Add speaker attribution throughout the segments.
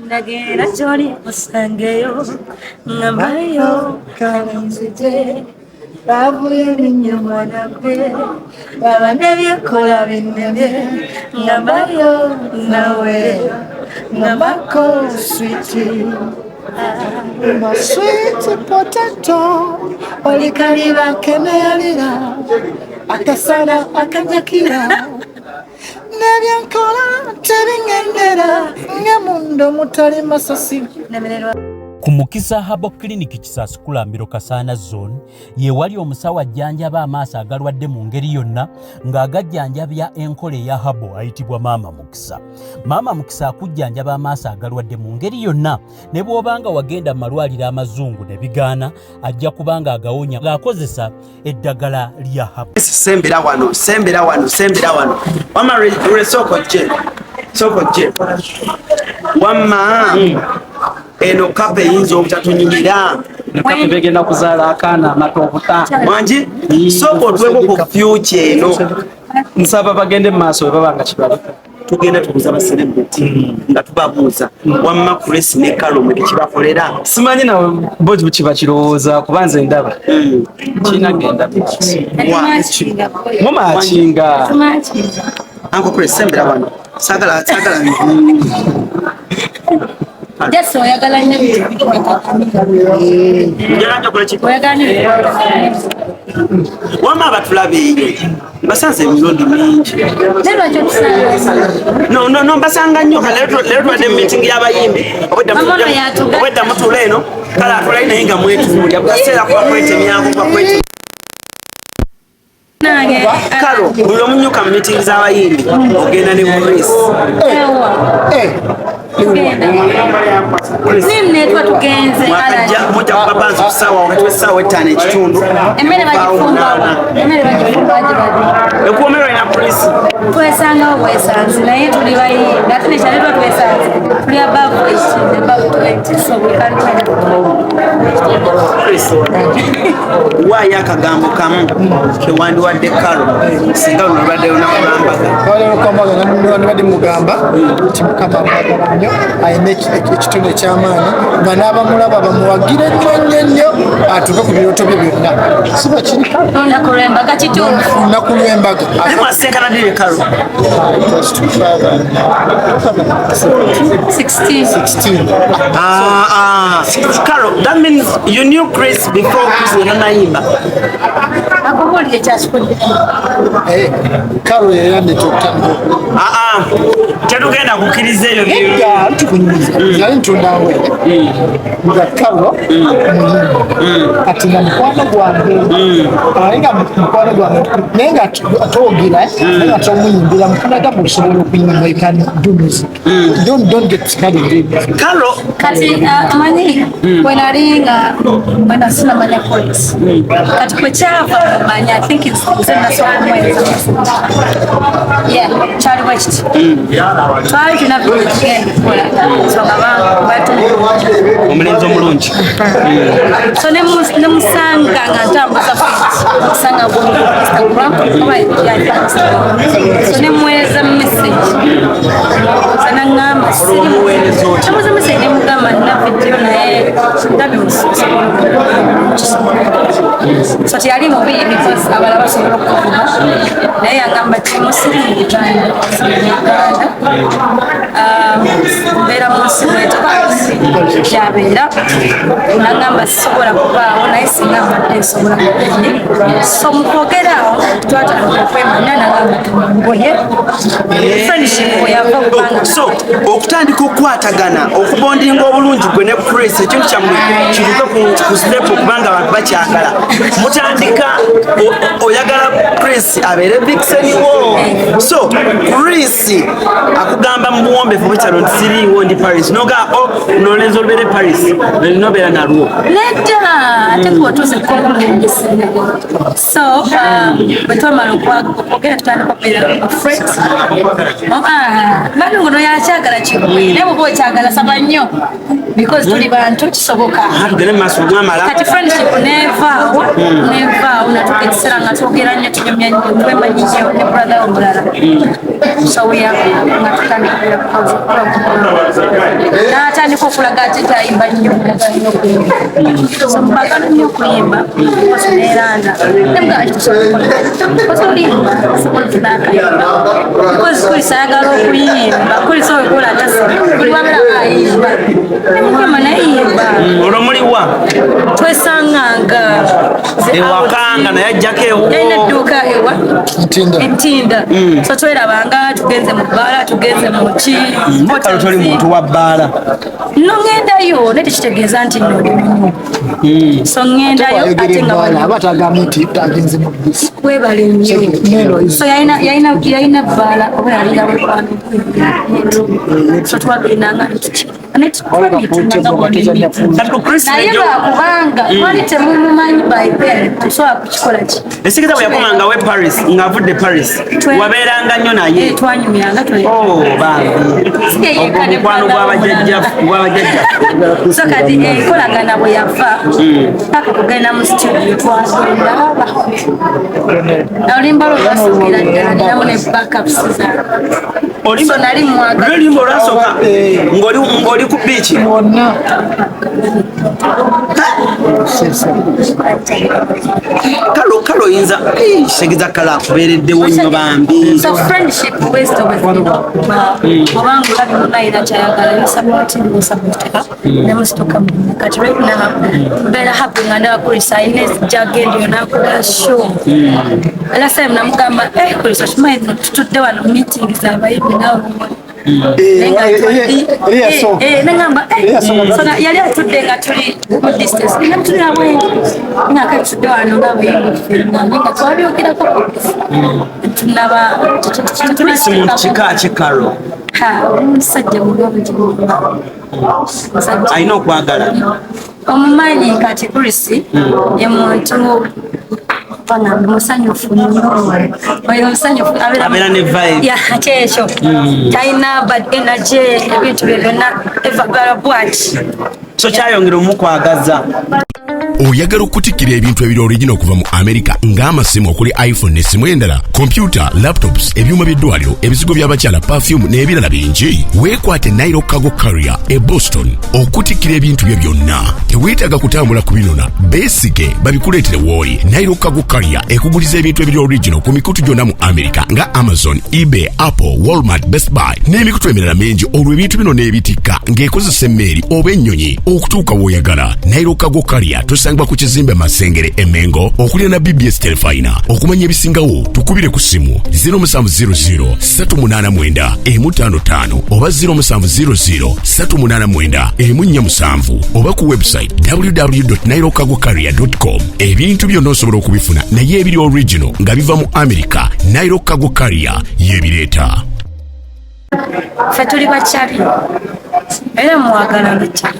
Speaker 1: Nagera joli musangeyo ngamayo kanzije bavuye binyamwana pe babane bikola binene ngamayo nawe ngamako sweetie my sweet potato olikaliba kemealira akasana akanyakira nebyankola tebingendera ngemundo mutali masasi nemererwa
Speaker 2: ku Mukisa Habo Clinic Kisaasikulambiro Kasaana Zone ye wali omusawo ajjanjaba amaaso agalwadde mu ngeri yonna ng'agajjanjabya enkola eya Habo ayitibwa Maama Mukisa. Maama Mukisa akujjanjaba amaaso agalwadde mu ngeri yonna ne bw'obanga wagenda mu malwaliro amazungu ne bigaana ajja kubanga agawonya ng'akozesa eddagala lya Habo.
Speaker 3: Sembera wano wama soko je wama eno kape yinzo obutatunyumira
Speaker 4: kape begenda kuzaala akaana amatobuta
Speaker 3: mwanji soko tweko ku future eno
Speaker 4: nsaba bagende mu maaso babanga kibalika
Speaker 3: tugenda tukuza ba celebrity nga tubabuuza wamma Chris ne Carlo mwe kibakolera
Speaker 4: simanyi na bozi kiba kirowooza kubanze ndaba kina genda mama achinga
Speaker 3: anko Chris sembera wano sagala
Speaker 1: Just oyagala nnyo bintu
Speaker 3: wama abatulabe basanze emirundi mingi no basanga nnyo leero twadde meeting y'abayimbi obwedda mutula eno kale atulayi naye nga mwetuulya bukaseera kuba kwetemyako kuba kwetemya Kalo, buli omunyuka mu meeting z'abayimbi ogenda ne Chris.
Speaker 1: Nimnetwa tugenze
Speaker 3: ala moja babanza kusawa wakati wesawa etane ekitundu
Speaker 1: emmere bagifumba
Speaker 3: ekuomero ina polisi
Speaker 1: twesanga obwesanzi naye tuli bayi ate nekyaletwa twesanzi tuli above 20 so we can
Speaker 3: Chris waya akagambo kamu kewandiwadde Kalo singa olwadde onamugamba
Speaker 5: wale okambaga nabadde mugamba timukama nnyo ayina ekitundu ekyamaanyi nga n'abamulaba bamuwagire nnyo atuuke ku birooto bye byonna siba kiri
Speaker 1: olunaku lw'embaga kitundu
Speaker 5: olunaku lw'embaga
Speaker 3: mwasenkana diri Kalo
Speaker 1: 16
Speaker 3: Kalo that means you knew Chris before Chris yanayimba
Speaker 1: akubulire kyakikudde
Speaker 5: Kalo yeyandeta okutandika
Speaker 3: tetugenda kukkiriza ebyo
Speaker 5: naye ntundawe nga Kalo kati nga mukwano gwange naye nga mukwano gwange naye nga twogera naye nga tomuyimbira mukanaga musobola okuyimba you can do music don't get carried
Speaker 3: Kalo
Speaker 1: kati amanyi bwenalinga bwenasina Chris kati kwekyava manya I think it's kyali bwekiti twali tulina tugenda kukola nsonga
Speaker 3: omulenzi omulungi
Speaker 1: so nemusanga nga ntambuza okusanga Instagram so nemweza message naŋŋamba namuza message nemugamba nina video naye ndabye so teyali mubi because abalala basobola okukuba naye yagamba timusiri mu Uganda mbeera munsi kyabeera nagamba sisobola kubaawo naye singa mbadde nsobola so mukwogerawo twatandika okwemanya nagamba tumboye friendship bweyava kubanga
Speaker 3: so okutandika okukwatagana okubondinga obulungi gwe ne Chris ekintu kyammwe kiruke ku step okubanga abantu bakyagala mutandika oyagala Chris abeere vixeniwo so Chris akugamba mu buwombeefu bwekyalo nti siriiwo ndi Paris noga nolenza olubeere Paris nobeera nalwo
Speaker 1: nedda ate kuwatuuze kukomulengesa so bwetwamala okwogera tutandika okubeera friends bano ngono yakyagala kimu naye bwoba okyagala saba nnyo because tuli bantu kisoboka
Speaker 3: tugende mu maaso mwamala
Speaker 1: kati friendship nevaawo natuka ekiseera nga twogera nnyo tunyumya nnyo twemanyi nnyo ne brother omulala so nga tutandikira n'ate niko kulaga ati tayimba nnyo so mpagala nnyo okuyimba oseneranda osolimba because kulisayagala okuyimba kulisowekola tasi kuli wabera ayimba nemukema nayimba
Speaker 3: olwo muliwa
Speaker 1: twesanganga
Speaker 3: ewakanga naye ajjako ewo
Speaker 1: yalina edduuka ewa entinda so twerabanga tugenze mu bbaala tugenze mu ki
Speaker 3: kale toli muntu wa bbaala
Speaker 1: no ngendayo naye tekitegeeza nti nno so ngendayo ate nga
Speaker 5: abatagamba nti tagenze mu bisi
Speaker 1: webale nnyo so yalina bbaala oba yalina wekwano so twagendanga naye lwakubanga twali temumumanyi bypen tusobola kukikola ki
Speaker 3: esikiriza bwe yakomanga we paris ng'avudde paris wabeeranga nnyo naye
Speaker 1: twanyumyanga
Speaker 3: omukwano gw'abajjajjaffe
Speaker 1: so kati enkolagana bwe yava paka kugenda mu studio twagenda olimba lwebasukira ddala ninamu ne backups so nali mwagala
Speaker 3: lwelimba olwasooka ng'oli ku biiki kale oyinza segeza kale akubeereddewo nnyo bambi
Speaker 1: so friendship based obanga olabi munayina kyayagala nesapotika nemusitoka kati right now mbeera happy nga ndaba kulisa ayina ejagendi yonakola show last time namugamba kulisa kimanyi tutudde wano meeting zabayimbi nawe yali atudde nga tuli mu distance natulirabwe nga katudde wano nga twabyogerako tunaba
Speaker 3: tulisi muntu kika kikalo
Speaker 1: omusajja mulungi
Speaker 3: alina okwagala
Speaker 1: omumanyi kati CRUZ ye muntu musanyufu nnyo oyo musanyufu
Speaker 3: abeera ne vibe
Speaker 1: kyekyo talina bad energy ebintu bye byonna evagala bwaki
Speaker 3: so kyayongera omukwagaza
Speaker 6: oyagala okutikira ebintu ebiri original okuva mu America ng'amasimu okuli iPhone n'essimu endala computer laptops ebyuma by'eddwaliro ebizigo by'abakyala perfume n'ebirala bingi weekwate Nairo Cargo Carrier e Boston okutikira ebintu bye byonna teweetaaga kutambula kubinona beesike babikuleetere w'oli Nairo Cargo Carrier ekuguliza ebintu ebiri original ku mikutu gyonna mu America nga Amazon, eBay, Apple, Walmart, Best Buy n'emikutu emirala mingi olwo ebintu bino n'ebitikka ng'ekozesa emmeeri oba ennyonyi okutuuka w'oyagala Nairo Cargo Carrier tusangibwa ku kizimbe Masengere Emengo okulira na BBS Telefina okumanya ebisingawo tukubire ku simu 0700 389 155 oba 0700 389 147 oba ku website www.nairocargocarrier.com ebintu byonna osobola okubifuna naye ebiri original nga biva mu America Nairo Cargo Carrier yebireeta
Speaker 1: ffe tuli bakyali era muwagala bakyali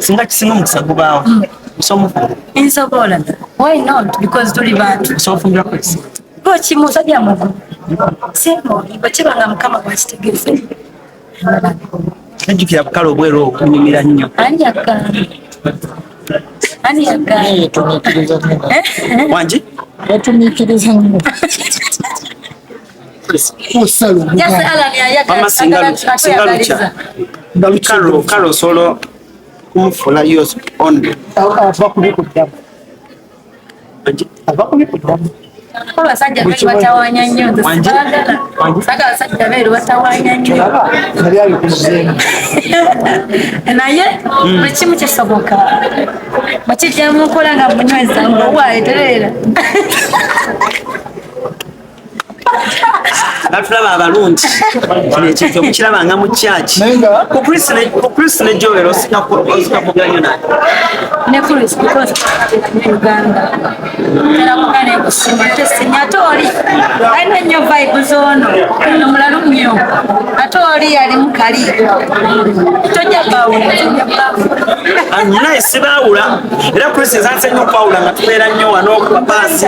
Speaker 3: singa kisinga omukisa gubaawo
Speaker 1: nsobola why not because tuli bantu
Speaker 3: sofumbirako esi
Speaker 1: bokimu sajja mugu semo bakibanga mukama gwakitegeeze
Speaker 3: najjukira bukale obweru okunyumira nnyo
Speaker 1: ani yagala
Speaker 3: wangi
Speaker 5: yatumiikiriza nnyo
Speaker 3: mama singalukya kale osobola kumufula yos onde
Speaker 5: ava kubikuddamu ava kubikuddamu
Speaker 1: abasajja beeru batawanya nnyo nzesibagala saga abasajja beeru batawanya nnyo
Speaker 5: nali abikuzeemu
Speaker 1: naye buli kimu kisoboka bakijja mukola nga munyweza ng'owaayetereera
Speaker 3: batulaba abalungi kino ekyo mukirabanga mu kyaki ku CRUZ ne Joel osikakugera nnyo nani
Speaker 1: ne CRUZ because Uganda era kugana ekusima tesinya ate oli alina nnyo vibe z'ono omulalu nnyo ate oli yali mukali tojja bawula
Speaker 3: naye sibaawula era CRUZ ezanse nnyo okwawula nga tubeera nnyo wano ku bapaasi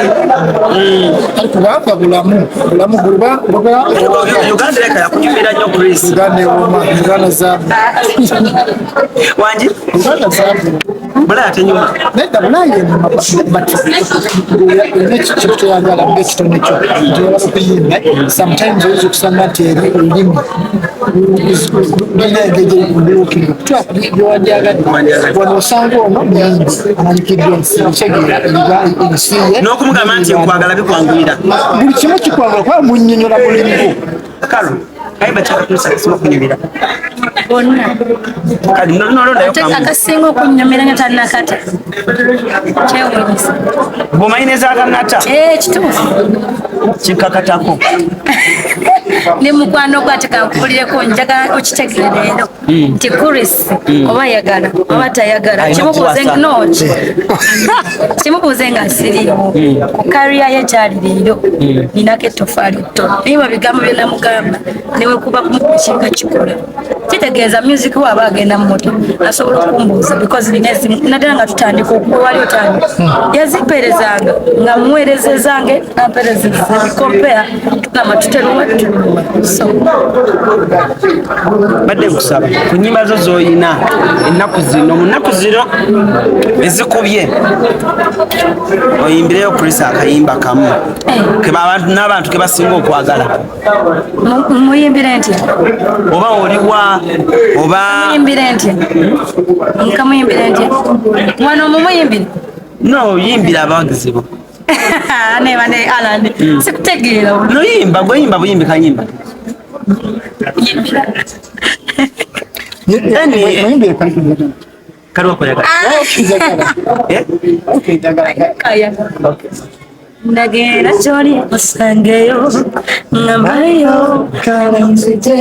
Speaker 5: kubanga bulamu bulamu
Speaker 3: Uganda leka yakunyumira nnyo Chris.
Speaker 5: Uganda za
Speaker 3: Wanji?
Speaker 5: Uganda za
Speaker 3: Bala atenyuma.
Speaker 5: Nenda bulaye nekikitu yagala ngekitone kyo ntola okuyimba sometimes oyinza okusanga nti eri olulimi binengeje kumbuukira byowandiagadde wano osanga ono muyimbi amanyikiddwa ensikyegera ensiye
Speaker 3: n'okumugamba nti nkwagala bikwanguyira
Speaker 5: buli kimu kikwagala kuba munnyonnyola mulimi
Speaker 3: kalo kayimba kyakakusa kasima kunyumira
Speaker 1: bonna
Speaker 3: kali nolondayo
Speaker 1: akasinga okunyumira nga tannakata kyewunyisa
Speaker 3: bwomayineza akanata
Speaker 1: kituufu
Speaker 3: kikakatako
Speaker 1: ne mukwano gwa tekampulireko njagala okitegeera leero nti CRUZ oba yagala oba tayagala kimubuuze nga asiriiwo ku kariya ye kyali leero ninako ettofaali ttono naye babigambo byonna mugamba newekuba kumukukinga kikola kitegeeza music waaba agenda mumoto asobola okumbuuza because naddala nga tutandika okuwali otandika yaziperezanga nga muweerezezange namperezeza bikompea tugamba tuteruwa so
Speaker 3: badde kusaba ku nnyimba zo z'oyina ennaku zino mu nnaku zino ezikubye oyimbireyo CRUZ akayimba kamu n'abantu ke basinga okwagala
Speaker 1: muyimbire ntya
Speaker 3: oba oliwa oba
Speaker 1: muyimbire ntya nkamuyimbire ntya wano mumuyimbire
Speaker 3: no yimbira abawagizi bo
Speaker 1: neba ne Alan sikutegeera
Speaker 3: noyimba gweyimba buyimbi kanyimba kaliwakoyagala
Speaker 1: ndagenda kyoli osangeyo ngambayo kalanzije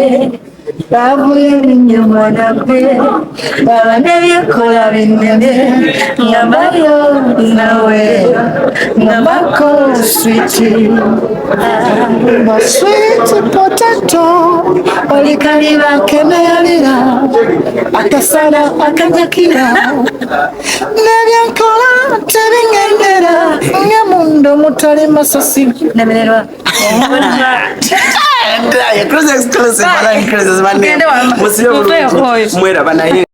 Speaker 1: bavuye n'inyuma nakwe baba n'ebikola binene ngambayo nawe ngambako switi
Speaker 5: sweet potato olikaliba kenealira akasana akanjakira nebyankola tebingendera ngamundo mutali masasi
Speaker 1: nemererwa
Speaker 3: CRUZ exclusive ALLANCRUZ mweraba naye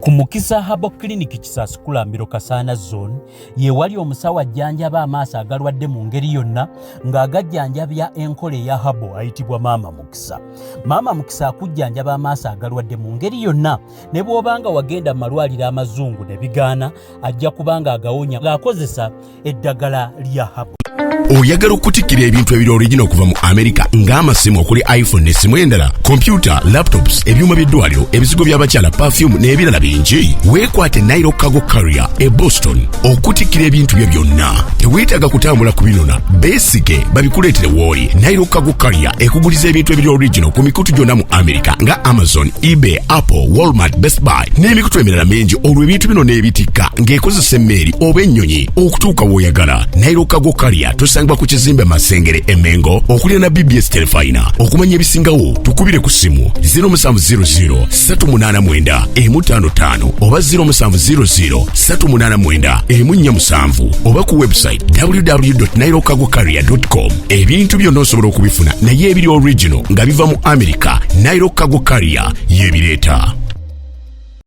Speaker 2: ku Mukisa Habo Clinic Kisaskulambiro Kasana Zone yewali omusawo ajjanjaba amaaso agalwadde mu ngeri yonna ng'agajjanjabya enkole eya Habo ayitibwa Maama Mukisa. Maama Mukisa akujjanjaba amaaso agalwadde mu ngeri yonna ne bw'obanga wagenda mu malwaliro amazungu ne bigaana ajja kubanga agawonya ng'akozesa eddagala lya Habo.
Speaker 6: Oyagala okutikkira ebintu ebiri original okuva mu America ng'amasimu okuli iPhone n'essimu endala, computer, laptops, ebyuma by'eddwaliro, ebizigo by'abakyala, perfume n'ebirala bingi. Weekwate Nairo Cargo Carrier e Boston okutikkira ebintu bye byonna. Teweetaaga kutambula kubinona, beesige babikuleetere w'oli. Nairo Cargo Carrier ekuguliza ebintu ebiri original ku mikutu gyonna mu America nga Amazon, eBay, Apple, Walmart, Best Buy n'emikutu emirala mingi. Olwo ebintu bino n'ebitikka ng'ekozesa emmeeri oba ennyonyi okutuuka w'oyagala. Nairo Cargo Carrier tosangibwa ku kizimbe Masengere Emengo okulira na BBS Telefina. Okumanya ebisingawo tukubire ku simu 0700 389 155 oba 0700 389 147 oba ku website www.nairocargocarrier.com. Ebintu byonna osobola okubifuna naye ebiri original nga biva mu America. Nairo Cargo Carrier yebireeta.